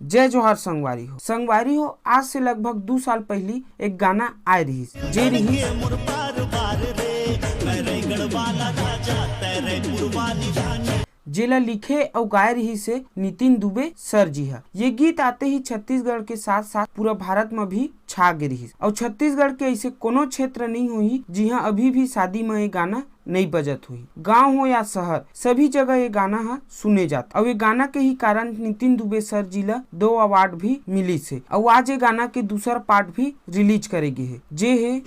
जय जोहार संगवारी हो आज से लगभग 2 साल पहली एक गाना आए रही जे रही जेला लिखे और गाए रही से नितिन दुबे सर जी है। ये गीत आते ही छत्तीसगढ़ के साथ साथ पूरा भारत में भी छा गए रही और छत्तीसगढ़ के ऐसे कोनो क्षेत्र नहीं हुई जिहाँ अभी भी शादी में ये गाना नहीं बजत हुई। गांव हो या शहर सभी जगह ये गाना है सुने जाता और ये गाना के ही कारण नितिन दुबे सर जी ला 2 अवार्ड भी मिली से और आज ये गाना के दूसरा पार्ट भी रिलीज करेगी है जे है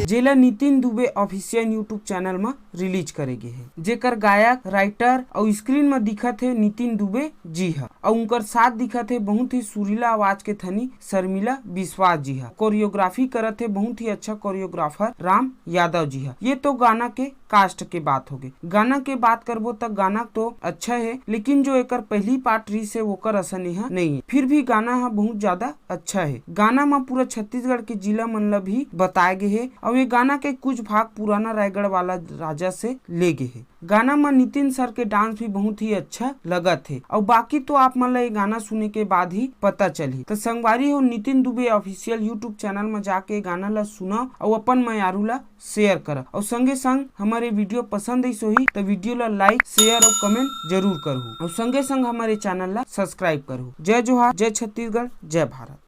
जेला Nitin Dubey official YouTube channel में रिलीज करेगी है जेकर गायक राइटर और स्क्रीन में दिखत है नितिन दुबे जी है और उनकर साथ दिखत है बहुत ही सुरीला आवाज के थनी शर्मिला विश्वास जी है। कोरियोग्राफी करत है बहुत ही अच्छा कोरियोग्राफर राम यादव जी है। ये तो गाना के कास्ट के बात होगी। गाना के बात करबो तक गाना तो अच्छा है लेकिन जो एकर पहली पार्ट रही से वो असर नहीं है। फिर भी गाना है बहुत ज्यादा अच्छा है। गाना में पूरा छत्तीसगढ़ के जिला मन ला भी बताए गए है और ये गाना के कुछ भाग पुराना रायगढ़ वाला राजा से ले गए है। गाना में नितिन सर के डांस भी बहुत ही अच्छा लगा थे और बाकी तो आप मन ला ये गाना सुने के बाद ही पता चली। तो संगवारी हो Nitin Dubey official YouTube channel में जाके गाना ला सुना और अपन मयारू ला शेयर कर और संगे संग हमारे वीडियो पसंद आई सोही तो वीडियो ला लाइक शेयर और कमेंट जरूर करू और संगे संग हमारे चैनल ला सब्सक्राइब करू। जय जोहार, जय छत्तीसगढ़, जय भारत।